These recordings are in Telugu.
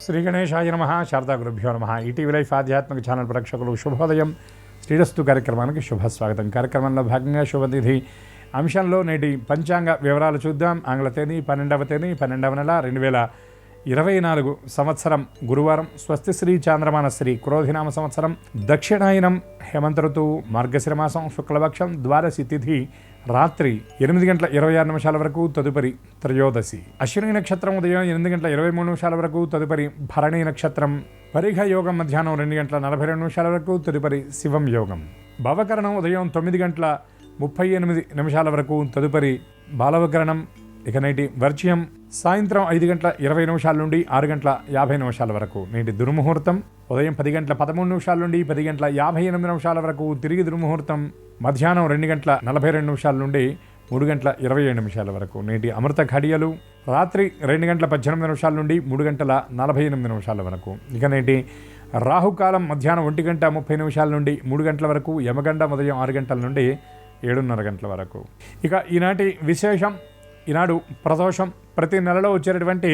శ్రీ గణేశాయ నమః. శారదా గురుభ్యో నమః. ఈటీవీ లైఫ్ ఆధ్యాత్మిక ఛానల్ ప్రేక్షకులు శుభోదయం. శ్రీరస్తు కార్యక్రమానికి శుభస్వాగతం. కార్యక్రమంలో భాగంగా శుభతిథి అంశంలో నేటి పంచాంగ వివరాలు చూద్దాం. ఆంగ్ల తేదీ 12వ తేదీ 12వ నెల 2024 సంవత్సరం గురువారం. స్వస్తి శ్రీ చాంద్రమాన శ్రీ క్రోధినామ సంవత్సరం, దక్షిణాయనం, హేమంత ఋతువు, మార్గశిర మాసం, శుక్లపక్షం, ద్వాదశి తిథి రాత్రి 8:26 వరకు, తదుపరి త్రయోదశి. అశ్విని నక్షత్రం ఉదయం 8:23 వరకు, తదుపరి భరణి నక్షత్రం. పరిఘ యోగం మధ్యాహ్నం 2:42 వరకు, తదుపరి శివం యోగం. భవకరణం ఉదయం 9:38 వరకు, తదుపరి బాలవకరణం. ఇక నేటి వర్జ్యం సాయంత్రం 5:20 నుండి 6:50 వరకు. నేటి దుర్ముహూర్తం ఉదయం 10:13 నుండి 10:58 వరకు, తిరిగి దుర్ముహూర్తం మధ్యాహ్నం 2:42 నుండి 3:27 వరకు. నేటి అమృత ఘడియలు రాత్రి 2:18 నుండి 3:48 వరకు. ఇక నేటి రాహుకాలం మధ్యాహ్నం 1:30 నుండి 3 గంటల వరకు, యమగండం ఉదయం 6 గంటల నుండి 7:30 గంటల వరకు. ఇక ఈనాటి విశేషం, ఈనాడు ప్రదోషం. ప్రతి నెలలో వచ్చేటటువంటి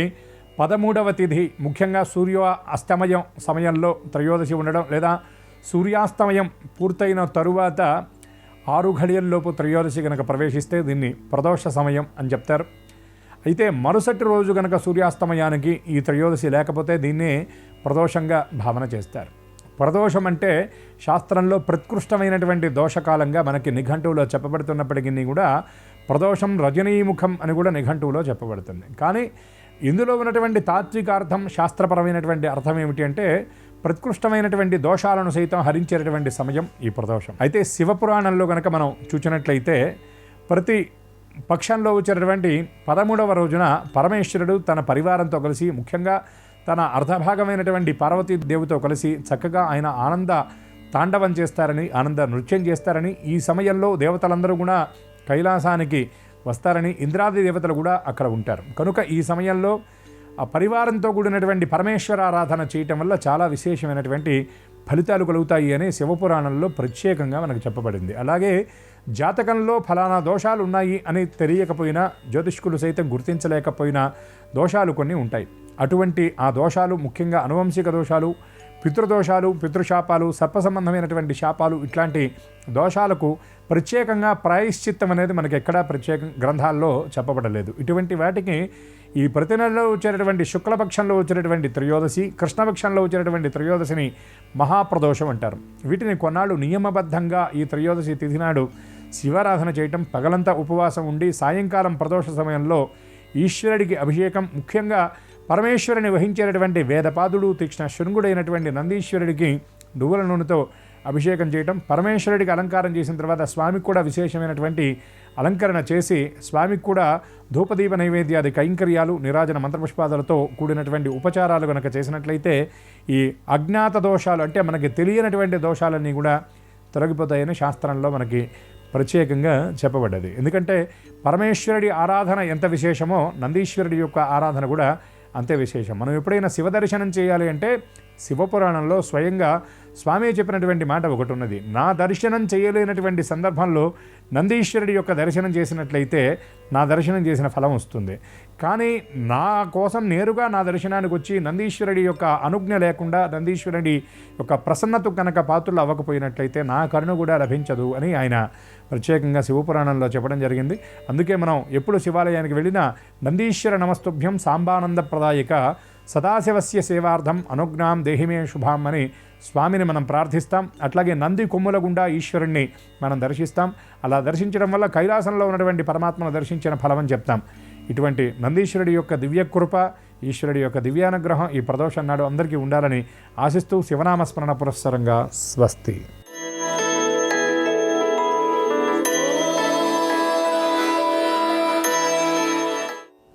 13వ తిథి, ముఖ్యంగా సూర్య అస్తమయం సమయంలో త్రయోదశి ఉండడం, లేదా సూర్యాస్తమయం పూర్తయిన తరువాత 6 గడియల్లోపు త్రయోదశి కనుక ప్రవేశిస్తే దీన్ని ప్రదోష సమయం అని చెప్తారు. అయితే మరుసటి రోజు కనుక సూర్యాస్తమయానికి ఈ త్రయోదశి లేకపోతే దీన్ని ప్రదోషంగా భావన చేస్తారు. ప్రదోషం అంటే శాస్త్రంలో ప్రత్కృష్టమైనటువంటి దోషకాలంగా మనకి నిఘంటువులో చెప్పబడుతున్నప్పటికీ కూడా ప్రదోషం రజనీముఖం అని కూడా నిఘంటువులో చెప్పబడుతుంది. కానీ ఇందులో ఉన్నటువంటి తాత్వికార్థం, శాస్త్రపరమైనటువంటి అర్థం ఏమిటి అంటే ప్రత్కృష్టమైనటువంటి దోషాలను సైతం హరించేటటువంటి సమయం ఈ ప్రదోషం. అయితే శివపురాణంలో కనుక మనం చూసినట్లయితే ప్రతి పక్షంలో వచ్చేటటువంటి 13వ రోజున పరమేశ్వరుడు తన పరివారంతో కలిసి, ముఖ్యంగా తన అర్ధభాగమైనటువంటి పార్వతీదేవితో కలిసి చక్కగా ఆయన ఆనంద తాండవం చేస్తారని, ఆనంద నృత్యం చేస్తారని, ఈ సమయంలో దేవతలందరూ కూడా కైలాసానికి వస్తారని, ఇంద్రాది దేవతలు కూడా అక్కడ ఉంటారు. కనుక ఈ సమయంలో ఆ పరివారంతో కూడినటువంటి పరమేశ్వర ఆరాధన చేయటం వల్ల చాలా విశేషమైనటువంటి ఫలితాలు కలుగుతాయి అని శివపురాణంలో ప్రత్యేకంగా మనకు చెప్పబడింది. అలాగే జాతకంలో ఫలానా దోషాలు ఉన్నాయి అని తెలియకపోయినా, జ్యోతిష్కులు సైతం గుర్తించలేకపోయినా దోషాలు కొన్ని ఉంటాయి. అటువంటి ఆ దోషాలు ముఖ్యంగా అనువంశిక దోషాలు, పితృదోషాలు, పితృశాపాలు, సర్ప సంబంధమైనటువంటి శాపాలు, ఇట్లాంటి దోషాలకు ప్రత్యేకంగా ప్రాయశ్చిత్తం అనేది మనకి ఎక్కడా ప్రత్యేక గ్రంథాల్లో చెప్పబడలేదు. ఇటువంటి వాటికి ఈ ప్రతి నెలలో వచ్చేటటువంటి శుక్లపక్షంలో వచ్చేటటువంటి త్రయోదశి, కృష్ణపక్షంలో వచ్చేటటువంటి త్రయోదశిని మహాప్రదోషం అంటారు. వీటిని కొన్నాళ్ళు నియమబద్ధంగా ఈ త్రయోదశి తిథి నాడు శివారాధన చేయటం, పగలంతా ఉపవాసం ఉండి సాయంకాలం ప్రదోష సమయంలో ఈశ్వరుడికి అభిషేకం, ముఖ్యంగా పరమేశ్వరుని వహించేటటువంటి వేదపాదుడు, తీక్ష్ణ శృంగుడైనటువంటి నందీశ్వరుడికి నువ్వుల నూనెతో అభిషేకం చేయటం, పరమేశ్వరుడికి అలంకారం చేసిన తర్వాత స్వామికి కూడా విశేషమైనటువంటి అలంకరణ చేసి స్వామికి కూడా ధూపదీప నైవేద్యాది కైంకర్యాలు, నిరాజన మంత్రపుష్పాదులతో కూడినటువంటి ఉపచారాలు కనుక చేసినట్లయితే ఈ అజ్ఞాత దోషాలు, అంటే మనకి తెలియనటువంటి దోషాలన్నీ కూడా తొలగిపోతాయని శాస్త్రంలో మనకి ప్రత్యేకంగా చెప్పబడ్డది. ఎందుకంటే పరమేశ్వరుడి ఆరాధన ఎంత విశేషమో నందీశ్వరుడి యొక్క ఆరాధన కూడా అంతే విశేషం. మనం ఎప్పుడైనా శివ దర్శనం చేయాలి అంటే శివపురాణంలో స్వయంగా స్వామి చెప్పినటువంటి మాట ఒకటి ఉన్నది. నా దర్శనం చేయలేనటువంటి సందర్భంలో నందీశ్వరుడి యొక్క దర్శనం చేసినట్లయితే నా దర్శనం చేసిన ఫలం వస్తుంది. కానీ నా కోసం నేరుగా నా దర్శనానికి వచ్చి నందీశ్వరుడి యొక్క అనుజ్ఞ లేకుండా, నందీశ్వరుడి యొక్క ప్రసన్నత కనుక పాత్రలు అవ్వకపోయినట్లయితే నా కరుణ కూడా లభించదు అని ఆయన ప్రత్యేకంగా శివపురాణంలో చెప్పడం జరిగింది. అందుకే మనం ఎప్పుడు శివాలయానికి వెళ్ళినా నందీశ్వర నమస్తుభ్యం సాంబానంద ప్రదాయక సదాశివస్య సేవార్థం అనుజ్ఞాం దేహిమే శుభాం అని స్వామిని మనం ప్రార్థిస్తాం. అట్లాగే నంది కొమ్ముల గుండా ఈశ్వరుణ్ణి మనం దర్శిస్తాం. అలా దర్శించడం వల్ల కైలాసంలో ఉన్నటువంటి పరమాత్మను దర్శించిన ఫలం అని చెప్తాం. ఇటువంటి నందీశ్వరుడి యొక్క దివ్యకృప, ఈశ్వరుడి యొక్క దివ్యానుగ్రహం ఈ ప్రదోషం నాడు అందరికీ ఉండాలని ఆశిస్తూ శివనామస్మరణ పురస్సరంగా స్వస్తి.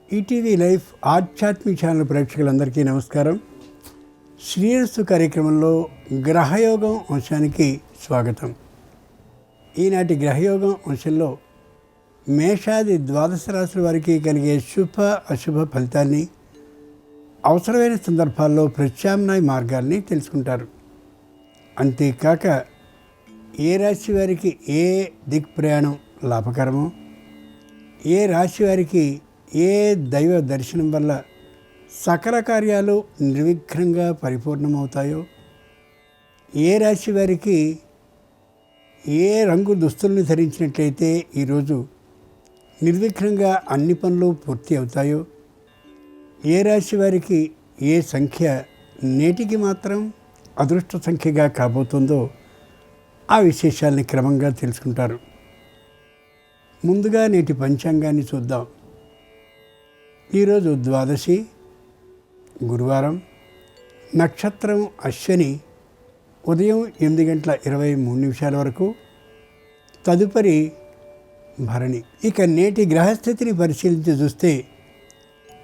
ఈటీవీ లైఫ్ ఆధ్యాత్మిక ఛానల్ ప్రేక్షకులందరికీ నమస్కారం. శ్రీరస్తు కార్యక్రమంలో గ్రహయోగం అంశానికి స్వాగతం. ఈనాటి గ్రహయోగం అంశంలో మేషాది ద్వాదశ రాశుల వారికి కలిగే శుభ అశుభ ఫలితాన్ని, అవసరమైన సందర్భాల్లో ప్రత్యామ్నాయ మార్గాల్ని తెలుసుకుంటారు. అంతేకాక ఏ రాశి వారికి ఏ దిక్ ప్రయాణం లాభకరమో, ఏ రాశి వారికి ఏ దైవ దర్శనం వల్ల సకల కార్యాలు నిర్విఘ్నంగా పరిపూర్ణమవుతాయో, ఏ రాశి వారికి ఏ రంగు దుస్తుల్ని ధరించినట్లయితే ఈరోజు నిర్విఘ్నంగా అన్ని పనులు పూర్తి అవుతాయో, ఏ రాశి వారికి ఏ సంఖ్య నేటికి మాత్రం అదృష్ట సంఖ్యగా కాబోతుందో ఆ విశేషాలని క్రమంగా తెలుసుకుంటారు. ముందుగా నేటి పంచాంగాన్ని చూద్దాం. ఈరోజు ద్వాదశి, గురువారం, నక్షత్రం అశ్విని, ఉదయం 8:23 వరకు, తదుపరి భరణి. ఇక నేటి గ్రహస్థితిని పరిశీలించి చూస్తే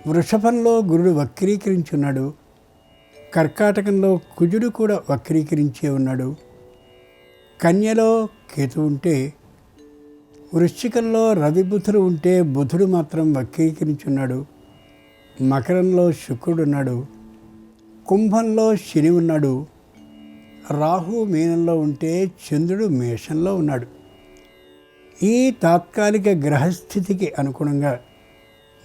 వృషభంలో గురుడు వక్రీకరించున్నాడు, కర్కాటకంలో కుజుడు కూడా వక్రీకరించే ఉన్నాడు, కన్యలో కేతు ఉంటే, వృశ్చికంలో రవి బుధుడు ఉంటే బుధుడు మాత్రం వక్రీకరించున్నాడు, మకరంలో శుక్రుడు ఉన్నాడు, కుంభంలో శని ఉన్నాడు, రాహు మీనంలో ఉంటే చంద్రుడు మేషంలో ఉన్నాడు. ఈ తాత్కాలిక గ్రహస్థితికి అనుగుణంగా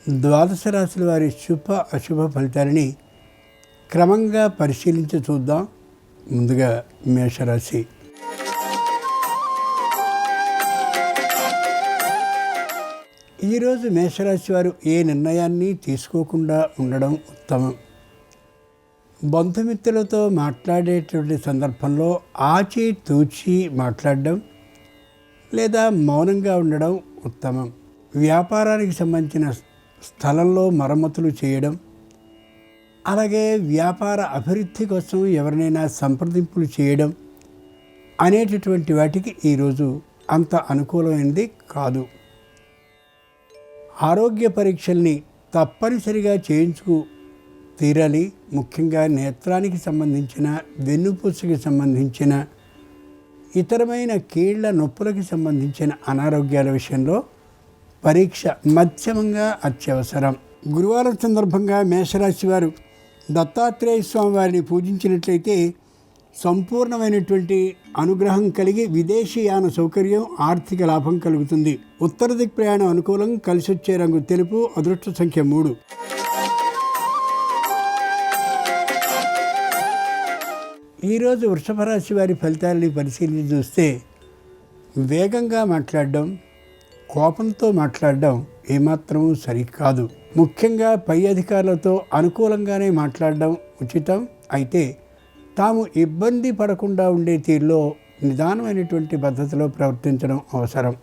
ద్వాదశ రాశుల వారి శుభ అశుభ ఫలితాలని క్రమంగా పరిశీలించి చూద్దాం. ముందుగా మేషరాశి. ఈరోజు మేషరాశి వారు ఏ నిర్ణయాన్ని తీసుకోకుండా ఉండడం ఉత్తమం. బంధుమిత్రులతో మాట్లాడేటువంటి సందర్భంలో ఆచి తూచి మాట్లాడడం లేదా మౌనంగా ఉండడం ఉత్తమం. వ్యాపారానికి సంబంధించిన స్థలంలో మరమ్మతులు చేయడం, అలాగే వ్యాపార అభివృద్ధి కోసం ఎవరినైనా సంప్రదింపులు చేయడం అనేటటువంటి వాటికి ఈరోజు అంత అనుకూలమైనది కాదు. ఆరోగ్య పరీక్షల్ని తప్పనిసరిగా చేయించుకు తీరాలి. ముఖ్యంగా నేత్రానికి సంబంధించిన, వెన్నుపూసకి సంబంధించిన, ఇతరమైన కీళ్ల నొప్పులకి సంబంధించిన అనారోగ్యాల విషయంలో పరీక్ష మధ్యమంగా అత్యవసరం. గురువారం సందర్భంగా మేషరాశి వారు దత్తాత్రేయ స్వామి వారిని పూజించినట్లయితే సంపూర్ణమైనటువంటి అనుగ్రహం కలిగి విదేశీయాన సౌకర్యం, ఆర్థిక లాభం కలుగుతుంది. ఉత్తర దిక్ ప్రయాణం అనుకూలం, కలిసొచ్చే రంగు తెలుపు, అదృష్ట సంఖ్య 3. ఈరోజు వృషభ రాశి వారి ఫలితాలని పరిశీలించి చూస్తే వేగంగా మాట్లాడడం, కోపంతో మాట్లాడడం ఏమాత్రం సరికాదు. ముఖ్యంగా పై అధికారులతో అనుకూలంగానే మాట్లాడడం ఉచితం. అయితే తాము ఇబ్బంది పడకుండా ఉండే తీరులో నిదానమైనటువంటి పద్ధతిలో ప్రవర్తించడం అవసరం.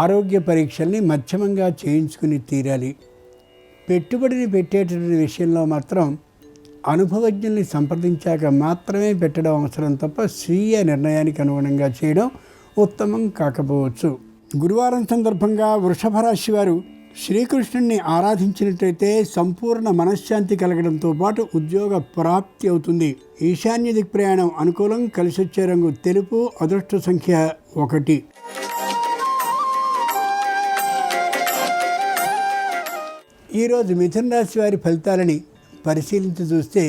ఆరోగ్య పరీక్షల్ని మధ్యమంగా చేయించుకుని తీరాలి. పెట్టుబడిని పెట్టేటటువంటి విషయంలో మాత్రం అనుభవజ్ఞుల్ని సంప్రదించాక మాత్రమే పెట్టడం అవసరం తప్ప స్వీయ నిర్ణయానికి అనుగుణంగా చేయడం ఉత్తమం కాకపోవచ్చు. గురువారం సందర్భంగా వృషభ రాశి వారు శ్రీకృష్ణుడిని ఆరాధించినట్లయితే సంపూర్ణ మనశ్శాంతి కలగడంతో పాటు ఉద్యోగ ప్రాప్తి అవుతుంది. ఈశాన్య దిక్ ప్రయాణం అనుకూలం, కలిసొచ్చే రంగు తెలుపు, అదృష్ట సంఖ్య 1. ఈరోజు మిథున రాశి వారి ఫలితాలని పరిశీలించి చూస్తే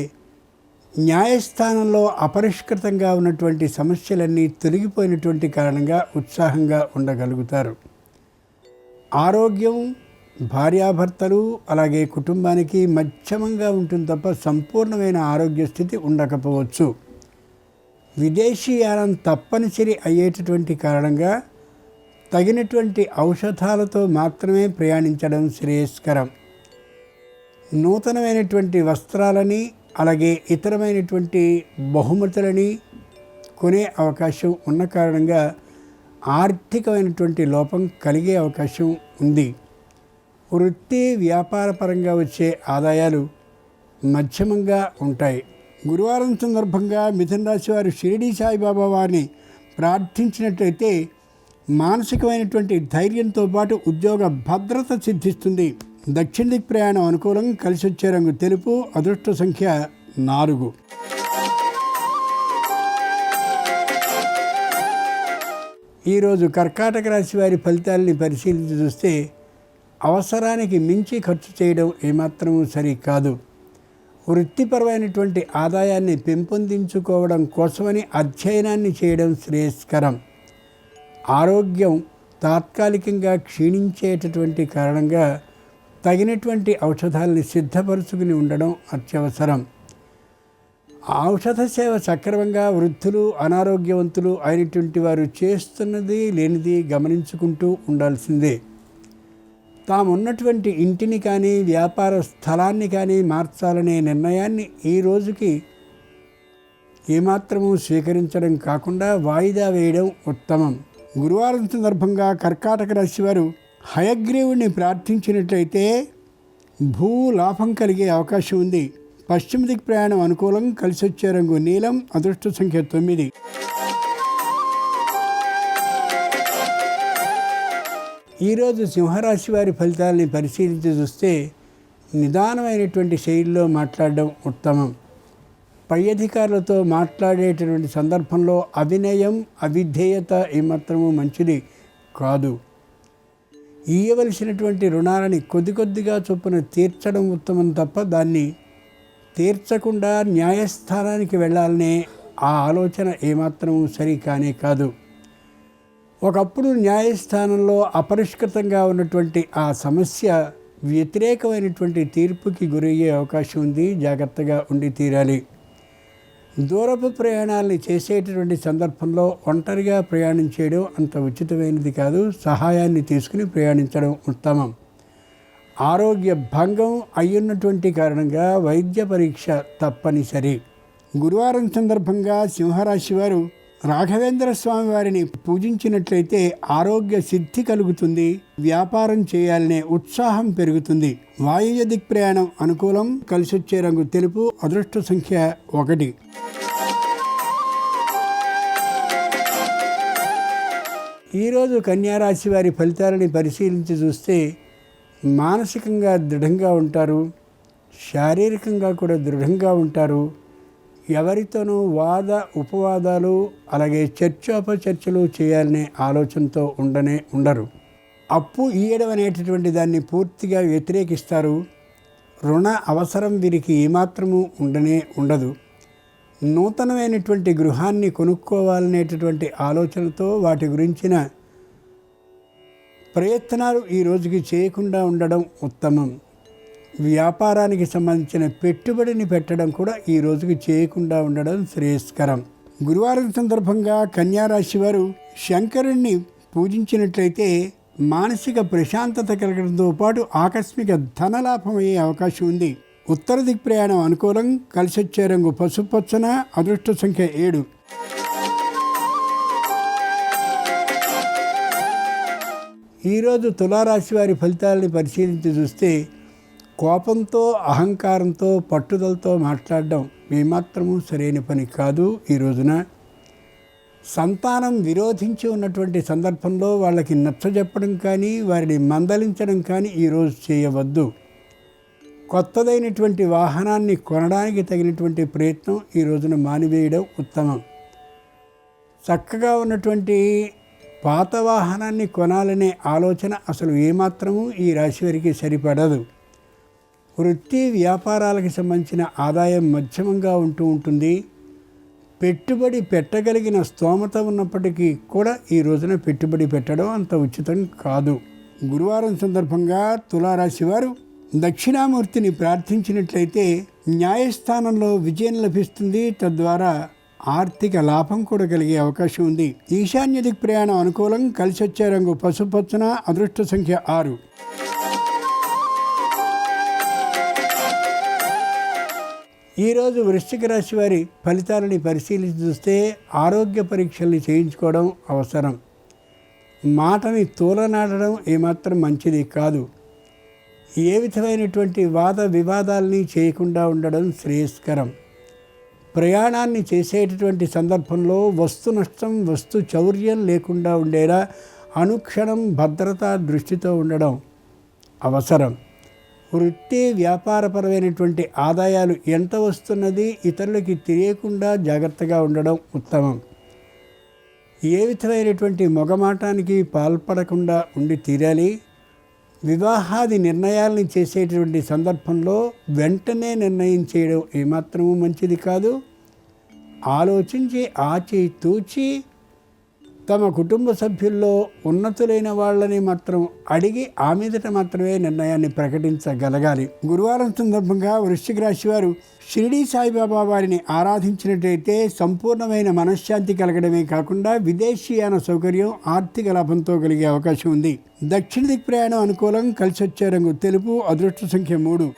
న్యాయస్థానంలో అపరిష్కృతంగా ఉన్నటువంటి సమస్యలన్నీ తొలగిపోయినటువంటి కారణంగా ఉత్సాహంగా ఉండగలుగుతారు. ఆరోగ్యం, భార్యాభర్తలు అలాగే కుటుంబానికి మధ్యమంగా ఉంటుంది తప్ప సంపూర్ణమైన ఆరోగ్య స్థితి ఉండకపోవచ్చు. విదేశీయానం తప్పనిసరి అయ్యేటటువంటి కారణంగా తగినటువంటి ఔషధాలతో మాత్రమే ప్రయాణించడం శ్రేయస్కరం. నూతనమైనటువంటి వస్త్రాలని అలాగే ఇతరమైనటువంటి బహుమతులని కొనే అవకాశం ఉన్న కారణంగా ఆర్థికమైనటువంటి లోపం కలిగే అవకాశం ఉంది. వృత్తి వ్యాపార పరంగా వచ్చే ఆదాయాలు మధ్యమంగా ఉంటాయి. గురువారం సందర్భంగా మిథున రాశి వారు షిరిడీ సాయిబాబా వారిని ప్రార్థించినట్లయితే మానసికమైనటువంటి ధైర్యంతో పాటు ఉద్యోగ భద్రత సిద్ధిస్తుంది. దక్షిణ దిక్ ప్రయాణం అనుకూలం, కలిసొచ్చే రంగు తెలుపు, అదృష్ట సంఖ్య 4. ఈరోజు కర్కాటక రాశి వారి ఫలితాలని పరిశీలించి చూస్తే అవసరానికి మించి ఖర్చు చేయడం ఏమాత్రమూ సరికాదు. వృత్తిపరమైనటువంటి ఆదాయాన్ని పెంపొందించుకోవడం కోసమని అధ్యయనాన్ని చేయడం శ్రేయస్కరం. ఆరోగ్యం తాత్కాలికంగా క్షీణించేటటువంటి కారణంగా తగినటువంటి ఔషధాలని సిద్ధపరుచుకుని ఉండడం అత్యవసరం. ఔషధ సేవ సక్రమంగా వృద్ధులు, అనారోగ్యవంతులు అయినటువంటి వారు చేస్తున్నది లేనిది గమనించుకుంటూ ఉండాల్సిందే. తామున్నటువంటి ఇంటిని కానీ వ్యాపార స్థలాన్ని కానీ మార్చాలనే నిర్ణయాన్ని ఈ రోజుకి ఏమాత్రమూ స్వీకరించడం కాకుండా వాయిదా వేయడం ఉత్తమం. గురువారం సందర్భంగా కర్కాటక రాశి వారు హయగ్రీవుడిని ప్రార్థించినట్లయితే భూ లాభం కలిగే అవకాశం ఉంది. పశ్చిమ దిక్ ప్రయాణం అనుకూలం. కలిసి వచ్చే రంగు నీలం. అదృష్ట సంఖ్య 9. ఈరోజు సింహరాశి వారి ఫలితాలని పరిశీలించి చూస్తే నిదానమైనటువంటి శైలిలో మాట్లాడడం ఉత్తమం. పై అధికారులతో మాట్లాడేటటువంటి సందర్భంలో అవినయం, అవిధేయత ఏమాత్రము మంచిది కాదు. ఇయ్యవలసినటువంటి రుణాలని కొద్ది కొద్దిగా చొప్పున తీర్చడం ఉత్తమం తప్ప దాన్ని తీర్చకుండా న్యాయస్థానానికి వెళ్ళాలనే ఆ ఆలోచన ఏమాత్రము సరికానే కాదు. ఒకప్పుడు న్యాయస్థానంలో అపరిష్కృతంగా ఉన్నటువంటి ఆ సమస్య వ్యతిరేకమైనటువంటి తీర్పుకి గురయ్యే అవకాశం ఉంది. జాగ్రత్తగా ఉండి తీరాలి. దూరపు ప్రయాణాలని చేసేటటువంటి సందర్భంలో ఒంటరిగా ప్రయాణం చేయడం అంత ఉచితమైనది కాదు. సహాయాన్ని తీసుకుని ప్రయాణించడం ఉత్తమం. ఆరోగ్య భంగం అయ్యున్నటువంటి కారణంగా వైద్య పరీక్ష తప్పనిసరి. గురువారం సందర్భంగా సింహరాశి వారు రాఘవేంద్ర స్వామి వారిని పూజించినట్లయితే ఆరోగ్య సిద్ధి కలుగుతుంది. వ్యాపారం చేయాలనే ఉత్సాహం పెరుగుతుంది. వాయువ్య దిక్ ప్రయాణం అనుకూలం. కలిసొచ్చే రంగు తెలుపు. అదృష్ట సంఖ్య 1. ఈరోజు కన్యారాశి వారి ఫలితాలని పరిశీలించి చూస్తే మానసికంగా దృఢంగా ఉంటారు. శారీరకంగా కూడా దృఢంగా ఉంటారు. ఎవరితోనూ వాద ఉపవాదాలు అలాగే చర్చోపచర్చలు చేయాలనే ఆలోచనతో ఉండరు. అప్పు ఇయ్యడం అనేటటువంటి దాన్ని పూర్తిగా వ్యతిరేకిస్తారు. రుణ అవసరం వీరికి ఏమాత్రము ఉండదు. నూతనమైనటువంటి గృహాన్ని కొనుక్కోవాలనేటటువంటి ఆలోచనతో వాటి గురించిన ప్రయత్నాలు ఈ రోజుకి చేయకుండా ఉండడం ఉత్తమం. వ్యాపారానికి సంబంధించిన పెట్టుబడిని పెట్టడం కూడా ఈ రోజుకి చేయకుండా ఉండడం శ్రేయస్కరం. గురువారం సందర్భంగా కన్యారాశి వారు శంకరుణ్ణి పూజించినట్లయితే మానసిక ప్రశాంతత కలగడంతో పాటు ఆకస్మిక ధనలాభం అయ్యే అవకాశం ఉంది. ఉత్తర దిక్ ప్రయాణం అనుకూలం. కలిసొచ్చే రంగు పసుపచ్చన. అదృష్ట సంఖ్య 7. ఈరోజు తులారాశి వారి ఫలితాలని పరిశీలించి చూస్తే కోపంతో, అహంకారంతో, పట్టుదలతో మాట్లాడడం ఏమాత్రము సరైన పని కాదు. ఈ రోజున సంతానం విరోధించి ఉన్నటువంటి సందర్భంలో వాళ్ళకి నచ్చజెప్పడం కానీ వారిని మందలించడం కానీ ఈరోజు చేయవద్దు. కొత్తదైనటువంటి వాహనాన్ని కొనడానికి తగినటువంటి ప్రయత్నం ఈ రోజున మానివేయడం ఉత్తమం. చక్కగా ఉన్నటువంటి పాత వాహనాన్ని కొనాలనే ఆలోచన అసలు ఏమాత్రము ఈ రాశి వారికి సరిపడదు. వృత్తి వ్యాపారాలకు సంబంధించిన ఆదాయం మధ్యమంగా ఉంటుంది. పెట్టుబడి పెట్టగలిగిన స్తోమత ఉన్నప్పటికీ కూడా ఈ రోజున పెట్టుబడి పెట్టడం అంత ఉచితం కాదు. గురువారం సందర్భంగా తులారాశి వారు దక్షిణామూర్తిని ప్రార్థించినట్లయితే న్యాయస్థానంలో విజయం లభిస్తుంది. తద్వారా ఆర్థిక లాభం కూడా కలిగే అవకాశం ఉంది. ఈశాన్య దిక్ ప్రయాణం అనుకూలం. కలిసొచ్చే రంగు పసుపచ్చన. అదృష్ట సంఖ్య 6. ఈరోజు వృశ్చిక రాశి వారి ఫలితాలని పరిశీలించి చూస్తే ఆరోగ్య పరీక్షల్ని చేయించుకోవడం అవసరం. మాటని తూలనాడడం ఏమాత్రం మంచిది కాదు. ఏ విధమైనటువంటి వాద వివాదాలని చేయకుండా ఉండడం శ్రేయస్కరం. ప్రయాణాన్ని చేసేటటువంటి సందర్భంలో వస్తు నష్టం, వస్తు చౌర్యం లేకుండా ఉండేలా అనుక్షణం భద్రతా దృష్టితో ఉండడం అవసరం. వృత్తి వ్యాపారపరమైనటువంటి ఆదాయాలు ఎంత వస్తున్నది ఇతరులకి తెలియకుండా జాగ్రత్తగా ఉండడం ఉత్తమం. ఏ విధమైనటువంటి మొగమాటానికి పాల్పడకుండా ఉండి తీరాలి. వివాహాది నిర్ణయాలని చేసేటువంటి సందర్భంలో వెంటనే నిర్ణయం చేయడం ఏమాత్రమూ మంచిది కాదు. ఆలోచించి ఆచి తూచి తమ కుటుంబ సభ్యుల్లో ఉన్నతులైన వాళ్ళని మాత్రం అడిగి ఆ మీదట మాత్రమే నిర్ణయాన్ని ప్రకటించగలగాలి. గురువారం సందర్భంగా వృశ్చిక రాశి వారు షిరిడీ సాయిబాబా వారిని ఆరాధించినట్లయితే సంపూర్ణమైన మనశ్శాంతి కలగడమే కాకుండా విదేశీయాన సౌకర్యం, ఆర్థిక లాభంతో కలిగే అవకాశం ఉంది. దక్షిణ దిక్ ప్రయాణం అనుకూలం. కలిసి వచ్చే రంగు తెలుపు. అదృష్ట సంఖ్య 3.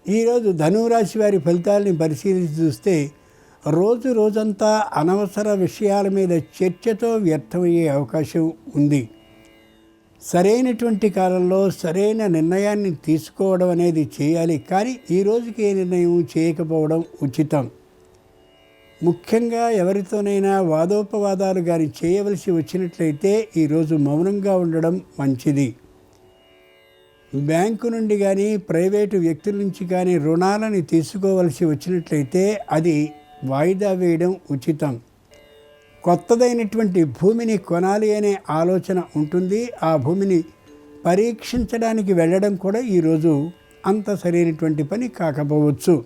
ఈరోజు ధనురాశి వారి ఫలితాలని పరిశీలించి చూస్తే రోజంతా అనవసర విషయాల మీద చర్చతో వ్యర్థమయ్యే అవకాశం ఉంది. సరైనటువంటి కాలంలో సరైన నిర్ణయాన్ని తీసుకోవడం అనేది చేయాలి, కానీ ఈ రోజుకి ఏ నిర్ణయం చేయకపోవడం ఉచితం. ముఖ్యంగా ఎవరితోనైనా వాదోపవాదాలు కానీ చేయవలసి వచ్చినట్లయితే ఈరోజు మౌనంగా ఉండడం మంచిది. బ్యాంకు నుండి కానీ ప్రైవేటు వ్యక్తుల నుంచి కానీ రుణాలని తీసుకోవలసి వచ్చినట్లయితే అది వాయిదా వేయడం ఉచితం. కొత్తదైనటువంటి భూమిని కొనాలి అనే ఆలోచన ఉంటుంది. ఆ భూమిని పరీక్షించడానికి వెళ్ళడం కూడా ఈరోజు అంత సరైనటువంటి పని కాకపోవచ్చు.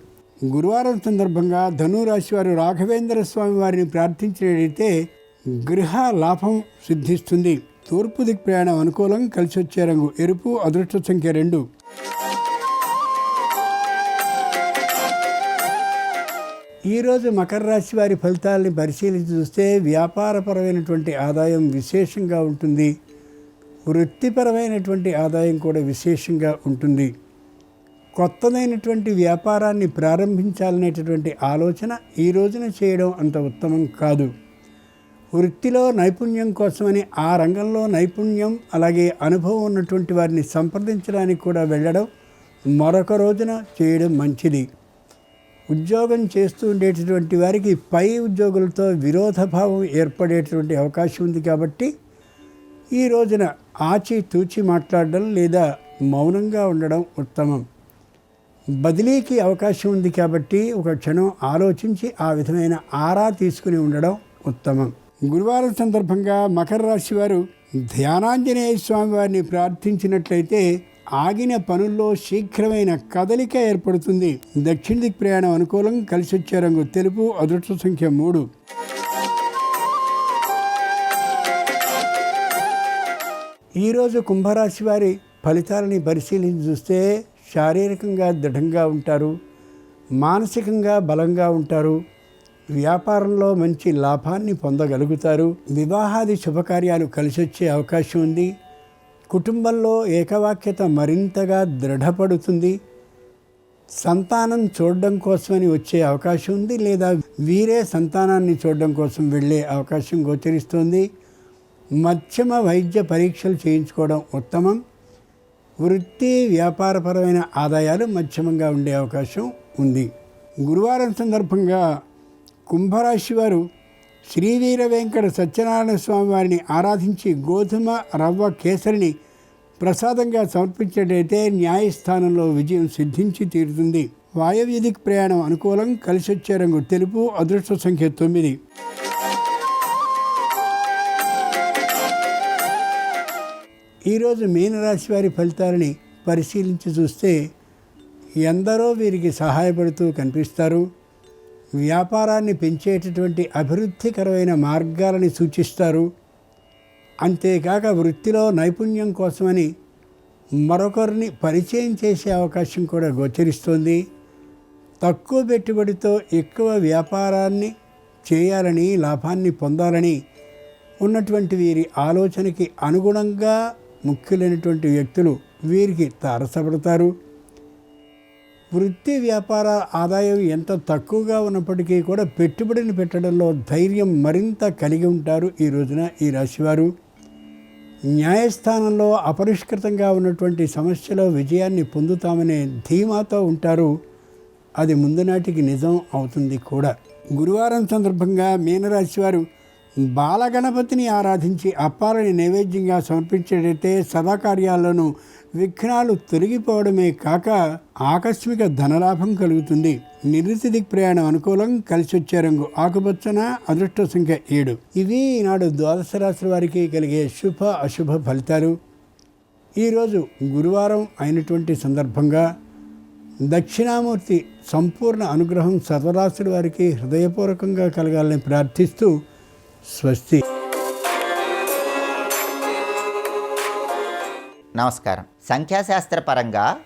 గురువారం సందర్భంగా ధనురాశి వారు రాఘవేంద్ర స్వామి వారిని ప్రార్థించినట్లయితే గృహ లాభం సిద్ధిస్తుంది. తూర్పు దిక్ ప్రయాణం అనుకూలం. కలిసి వచ్చే రంగు ఎరుపు. అదృష్ట సంఖ్య 2. ఈరోజు మకర రాశి వారి ఫలితాలని పరిశీలించి చూస్తే వ్యాపారపరమైనటువంటి ఆదాయం విశేషంగా ఉంటుంది. వృత్తిపరమైనటువంటి ఆదాయం కూడా విశేషంగా ఉంటుంది. కొత్తదైనటువంటి వ్యాపారాన్ని ప్రారంభించాలనేటటువంటి ఆలోచన ఈ రోజున చేయడం అంత ఉత్తమం కాదు. వృత్తిలో నైపుణ్యం కోసమని ఆ రంగంలో నైపుణ్యం అలాగే అనుభవం ఉన్నటువంటి వారిని సంప్రదించడానికి కూడా వెళ్ళడం మరొక రోజున చేయడం మంచిది. ఉద్యోగం చేస్తూ ఉండేటటువంటి వారికి పై ఉద్యోగులతో విరోధభావం ఏర్పడేటువంటి అవకాశం ఉంది. కాబట్టి ఈ రోజున ఆచితూచి మాట్లాడడం లేదా మౌనంగా ఉండడం ఉత్తమం. బదిలీకి అవకాశం ఉంది కాబట్టి ఒక క్షణం ఆలోచించి ఆ విధమైన ఆరా తీసుకుని ఉండడం ఉత్తమం. గురువారం సందర్భంగా మకర రాశి వారు ధ్యానాంజనేయ స్వామి వారిని ప్రార్థించినట్లయితే ఆగిన పనుల్లో శీఘ్రమైన కదలిక ఏర్పడుతుంది. దక్షిణ దిక్ ప్రయాణం అనుకూలం. కలిసి వచ్చే రంగు తెలుపు. అదృష్ట సంఖ్య 3. ఈరోజు కుంభరాశి వారి ఫలితాలని పరిశీలించి చూస్తే శారీరకంగా దృఢంగా ఉంటారు, మానసికంగా బలంగా ఉంటారు, వ్యాపారంలో మంచి లాభాన్ని పొందగలుగుతారు, వివాహాది శుభకార్యాలు కలిసొచ్చే అవకాశం ఉంది, కుటుంబంలో ఏకవాక్యత మరింతగా దృఢపడుతుంది, సంతానం చూడడం కోసమని వచ్చే అవకాశం ఉంది, లేదా వీరే సంతానాన్ని చూడడం కోసం వెళ్ళే అవకాశం గోచరిస్తుంది. మధ్యమ వైద్య పరీక్షలు చేయించుకోవడం ఉత్తమం. వృత్తి వ్యాపారపరమైన ఆదాయాలు మధ్యమంగా ఉండే అవకాశం ఉంది. గురువారం సందర్భంగా కుంభరాశి వారు శ్రీ వీర వెంకట సత్యనారాయణ స్వామి వారిని ఆరాధించి గోధుమ రవ్వ కేసరిని ప్రసాదంగా సమర్పించేటైతే న్యాయస్థానంలో విజయం సిద్ధించి తీరుతుంది. వాయవ్య దిక్ ప్రయాణం అనుకూలం. కలిసి వచ్చే రంగు తెలుపు. అదృష్ట సంఖ్య 9. ఈరోజు మీనరాశి వారి ఫలితాలని పరిశీలించి చూస్తే ఎందరో వీరికి సహాయపడుతూ కనిపిస్తారు. వ్యాపారాన్ని పెంచేటటువంటి అభివృద్ధికరమైన మార్గాలని సూచిస్తారు. అంతేకాక వృత్తిలో నైపుణ్యం కోసమని మరొకరిని పరిచయం చేసే అవకాశం కూడా గోచరిస్తోంది. తక్కువ పెట్టుబడితో ఎక్కువ వ్యాపారాన్ని చేయాలని, లాభాన్ని పొందాలని ఉన్నటువంటి వీరి ఆలోచనకి అనుగుణంగా ముఖ్యులైనటువంటి వ్యక్తులు వీరికి తారసపడతారు. వృత్తి వ్యాపార ఆదాయం ఎంత తక్కువగా ఉన్నప్పటికీ కూడా పెట్టుబడిని పెట్టడంలో ధైర్యం మరింత కలిగి ఉంటారు ఈ రోజున ఈ రాశివారు. న్యాయస్థానంలో అపరిష్కృతంగా ఉన్నటువంటి సమస్యలో విజయాన్ని పొందుతామనే ధీమాతో ఉంటారు. అది ముందు నాటికి నిజం అవుతుంది కూడా. గురువారం సందర్భంగా మీనరాశి వారు బాలగణపతిని ఆరాధించి అప్పాలని నైవేద్యంగా సమర్పించేటైతే సదాకార్యాల్లోనూ విఘ్నాలు తొలగిపోవడమే కాక ఆకస్మిక ధనలాభం కలుగుతుంది. నిరుతి దిక్ ప్రయాణం అనుకూలం. కలిసి వచ్చే రంగు ఆకుపచ్చన. అదృష్ట సంఖ్య 7. ఇవి ఈనాడు ద్వాదశ రాశుల వారికి కలిగే శుభ అశుభ ఫలితాలు. ఈరోజు గురువారం అయినటువంటి సందర్భంగా దక్షిణామూర్తి సంపూర్ణ అనుగ్రహం సర్వరాశుల వారికి హృదయపూర్వకంగా కలగాలని ప్రార్థిస్తూ స్వస్తి. నమస్కారం. సంఖ్యాశాస్త్ర పరంగా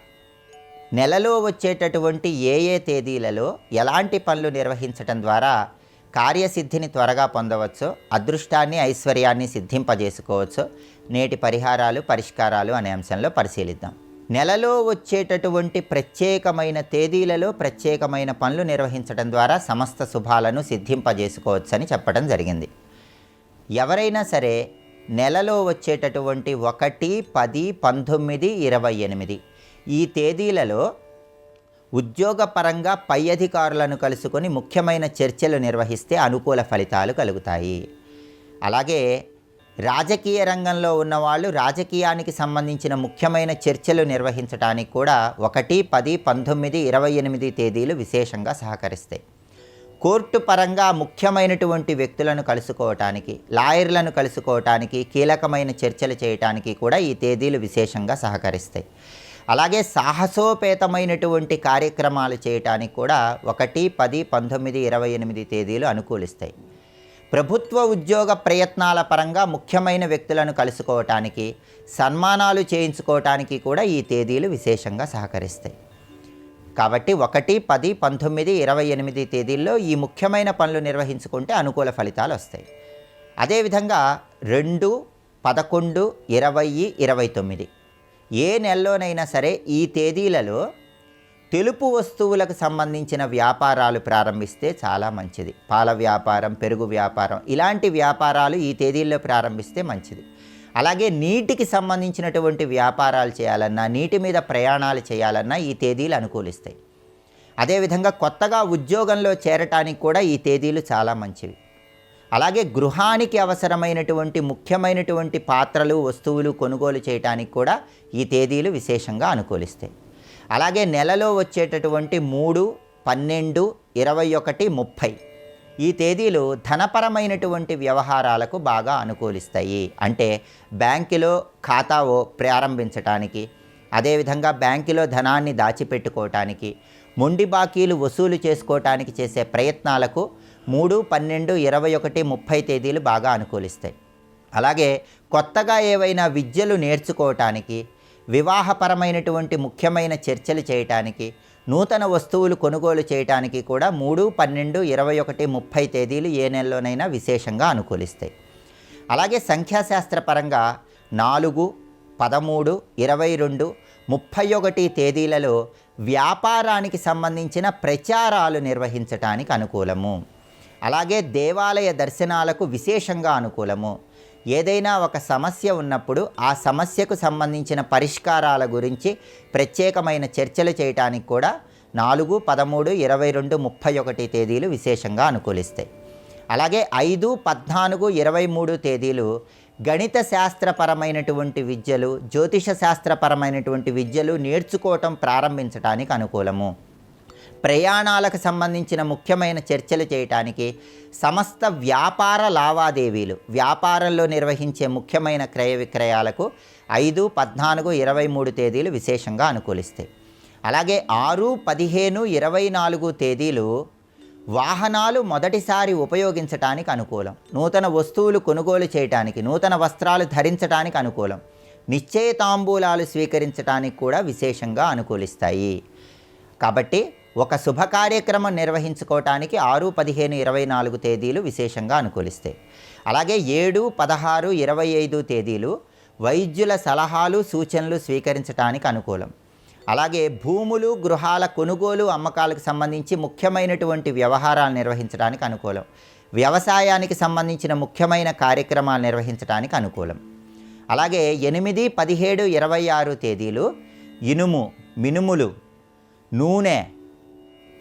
నెలలో వచ్చేటటువంటి ఏ తేదీలలో ఎలాంటి పనులు నిర్వహించటం ద్వారా కార్యసిద్ధిని త్వరగా పొందవచ్చో, అదృష్టాన్ని ఐశ్వర్యాన్ని సిద్ధింపజేసుకోవచ్చో నేటి పరిహారాలు పరిష్కారాలు అనే అంశంలో పరిశీలిద్దాం. నెలలో వచ్చేటటువంటి ప్రత్యేకమైన తేదీలలో ప్రత్యేకమైన పనులు నిర్వహించడం ద్వారా సమస్త శుభాలను సిద్ధింపజేసుకోవచ్చని చెప్పడం జరిగింది. ఎవరైనా సరే నెలలో వచ్చేటటువంటి 1, 10, 19, 28 ఈ తేదీలలో ఉద్యోగపరంగా పై అధికారులను కలుసుకొని ముఖ్యమైన చర్చలు నిర్వహిస్తే అనుకూల ఫలితాలు కలుగుతాయి. అలాగే రాజకీయ రంగంలో ఉన్నవాళ్ళు రాజకీయానికి సంబంధించిన ముఖ్యమైన చర్చలు నిర్వహించడానికి కూడా 1, 10, 19, 28 తేదీలు విశేషంగా సహకరిస్తాయి. కోర్టు పరంగా ముఖ్యమైనటువంటి వ్యక్తులను కలుసుకోవటానికి, లాయర్లను కలుసుకోవటానికి, కీలకమైన చర్చలు చేయటానికి కూడా ఈ తేదీలు విశేషంగా సహకరిస్తాయి. అలాగే సాహసోపేతమైనటువంటి కార్యక్రమాలు చేయటానికి కూడా 1, 10, 19, 28 తేదీలు అనుకూలిస్తాయి. ప్రభుత్వ ఉద్యోగ ప్రయత్నాల పరంగా ముఖ్యమైన వ్యక్తులను కలుసుకోవటానికి, సన్మానాలు చేయించుకోవటానికి కూడా ఈ తేదీలు విశేషంగా సహకరిస్తాయి. కాబట్టి 1, 10, 19, 28 తేదీల్లో ఈ ముఖ్యమైన పనులు నిర్వహించుకుంటే అనుకూల ఫలితాలు వస్తాయి. అదేవిధంగా 2, 11, 20, 29 ఏ నెలలోనైనా సరే ఈ తేదీలలో తెలుపు వస్తువులకు సంబంధించిన వ్యాపారాలు ప్రారంభిస్తే చాలా మంచిది. పాల వ్యాపారం, పెరుగు వ్యాపారం ఇలాంటి వ్యాపారాలు ఈ తేదీల్లో ప్రారంభిస్తే మంచిది. అలాగే నీటికి సంబంధించినటువంటి వ్యాపారాలు చేయాలన్నా, నీటి మీద ప్రయాణాలు చేయాలన్నా ఈ తేదీలు అనుకూలిస్తాయి. అదేవిధంగా కొత్తగా ఉద్యోగంలో చేరటానికి కూడా ఈ తేదీలు చాలా మంచివి. అలాగే గృహానికి అవసరమైనటువంటి ముఖ్యమైనటువంటి పాత్రలు, వస్తువులు కొనుగోలు చేయడానికి కూడా ఈ తేదీలు విశేషంగా అనుకూలిస్తాయి. అలాగే నెలలో వచ్చేటటువంటి 3, 12, 21, 30 ఈ తేదీలు ధనపరమైనటువంటి వ్యవహారాలకు బాగా అనుకూలిస్తాయి. అంటే బ్యాంకులో ఖాతా ప్రారంభించటానికి, అదేవిధంగా బ్యాంకులో ధనాన్ని దాచిపెట్టుకోవటానికి, మొండి బాకీలు వసూలు చేసుకోవటానికి చేసే ప్రయత్నాలకు 3, 12, 21, 30 తేదీలు బాగా అనుకూలిస్తాయి. అలాగే కొత్తగా ఏవైనా విద్యలు నేర్చుకోవటానికి, వివాహపరమైనటువంటి ముఖ్యమైన చర్చలు చేయటానికి, నూతన వస్తువులు కొనుగోలు చేయటానికి కూడా 3, 12, 21, 30 తేదీలు ఏ నెలలోనైనా విశేషంగా అనుకూలిస్తాయి. అలాగే సంఖ్యాశాస్త్రపరంగా 4, 13, 22, 31 తేదీలలో వ్యాపారానికి సంబంధించిన ప్రచారాలు నిర్వహించటానికి అనుకూలము. అలాగే దేవాలయ దర్శనాలకు విశేషంగా అనుకూలము. ఏదైనా ఒక సమస్య ఉన్నప్పుడు ఆ సమస్యకు సంబంధించిన పరిష్కారాల గురించి ప్రత్యేకమైన చర్చలు చేయటానికి కూడా 4, 13, 22, 31 తేదీలు విశేషంగా అనుకూలిస్తాయి. అలాగే 5, 14, 23 తేదీలు గణిత శాస్త్రపరమైనటువంటి విద్యలు, జ్యోతిష శాస్త్రపరమైనటువంటి విద్యలు నేర్చుకోవటం ప్రారంభించడానికి అనుకూలము. ప్రయాణాలకు సంబంధించిన ముఖ్యమైన చర్చలు చేయటానికి, సమస్త వ్యాపార లావాదేవీలు, వ్యాపారంలో నిర్వహించే ముఖ్యమైన క్రయ విక్రయాలకు 5, 14, 23 తేదీలు విశేషంగా అనుకూలిస్తాయి. అలాగే 6, 15, 24 తేదీలు వాహనాలు మొదటిసారి ఉపయోగించటానికి అనుకూలం. నూతన వస్తువులు కొనుగోలు చేయటానికి, నూతన వస్త్రాలు ధరించడానికి అనుకూలం. నిశ్చయ తాంబూలాలు స్వీకరించడానికి కూడా విశేషంగా అనుకూలిస్తాయి. కాబట్టి ఒక శుభ కార్యక్రమం నిర్వహించుకోవటానికి 6, 15, 24 తేదీలు విశేషంగా అనుకూలిస్తాయి. అలాగే 7, 16, 25 తేదీలు వైద్యుల సలహాలు, సూచనలు స్వీకరించడానికి అనుకూలం. అలాగే భూములు, గృహాల కొనుగోలు, అమ్మకాలకు సంబంధించి ముఖ్యమైనటువంటి వ్యవహారాలు నిర్వహించడానికి అనుకూలం. వ్యవసాయానికి సంబంధించిన ముఖ్యమైన కార్యక్రమాలు నిర్వహించడానికి అనుకూలం. అలాగే 8, 17, 26 తేదీలు ఇనుము, మినుములు, నూనె,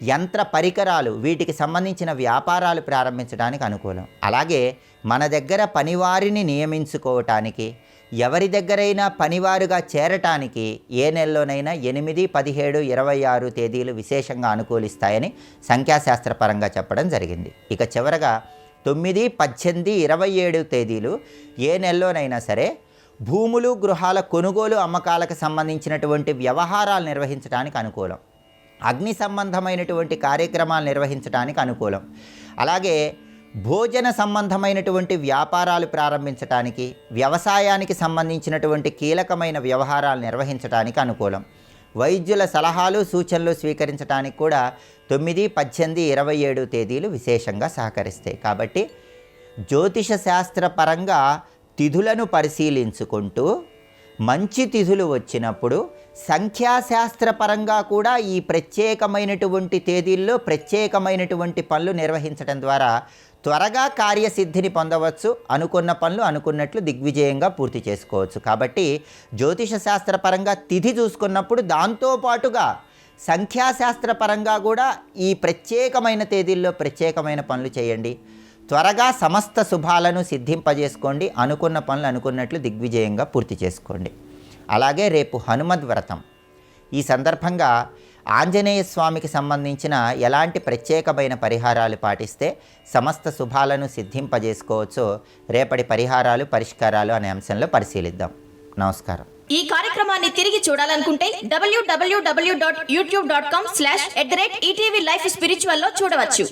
యంత్ర పరికరాలు వీటికి సంబంధించిన వ్యాపారాలు ప్రారంభించడానికి అనుకూలం. అలాగే మన దగ్గర పనివారిని నియమించుకోవటానికి, ఎవరి దగ్గరైనా పనివారుగా చేరటానికి ఏ నెలలోనైనా 8, 17, 26 తేదీలు విశేషంగా అనుకూలిస్తాయని సంఖ్యాశాస్త్రపరంగా చెప్పడం జరిగింది. ఇక చివరగా 9, 18, 27 తేదీలు ఏ నెలలోనైనా సరే భూములు, గృహాల కొనుగోలు, అమ్మకాలకు సంబంధించినటువంటి వ్యవహారాలు నిర్వహించడానికి అనుకూలం. అగ్ని సంబంధమైనటువంటి కార్యక్రమాలు నిర్వహించడానికి అనుకూలం. అలాగే భోజన సంబంధమైనటువంటి వ్యాపారాలు ప్రారంభించడానికి, వ్యవసాయానికి సంబంధించినటువంటి కీలకమైన వ్యవహారాలు నిర్వహించడానికి అనుకూలం. వైద్యుల సలహాలు సూచనలు స్వీకరించడానికి కూడా 9, 18, 27 తేదీలు విశేషంగా సహకరిస్తాయి. కాబట్టి జ్యోతిష శాస్త్రపరంగా తిథులను పరిశీలించుకుంటూ మంచి తిథులు వచ్చినప్పుడు సంఖ్యాశాస్త్రపరంగా కూడా ఈ ప్రత్యేకమైనటువంటి తేదీల్లో ప్రత్యేకమైనటువంటి పనులు నిర్వహించడం ద్వారా త్వరగా కార్యసిద్ధిని పొందవచ్చు. అనుకున్న పనులు అనుకున్నట్లు దిగ్విజయంగా పూర్తి చేసుకోవచ్చు. కాబట్టి జ్యోతిష శాస్త్రపరంగా తిథి చూసుకున్నప్పుడు దాంతోపాటుగా సంఖ్యాశాస్త్రపరంగా కూడా ఈ ప్రత్యేకమైన తేదీల్లో ప్రత్యేకమైన పనులు చేయండి. త్వరగా సమస్త శుభాలను సిద్ధింపజేసుకోండి. అనుకున్న పనులు అనుకున్నట్లు దిగ్విజయంగా పూర్తి చేసుకోండి. అలాగే రేపు హనుమద్ వ్రతం. ఈ సందర్భంగా ఆంజనేయ స్వామికి సంబంధించిన ఎలాంటి ప్రత్యేకమైన పరిహారాలు పాటిస్తే సమస్త శుభాలను సిద్ధింపజేసుకోవచ్చో రేపటి పరిహారాలు పరిష్కారాలు అనే అంశంలో పరిశీలిద్దాం. నమస్కారం. ఈ కార్యక్రమాన్ని తిరిగి చూడాలనుకుంటే www.youtube.com/ETV Life Spiritual లో చూడవచ్చు.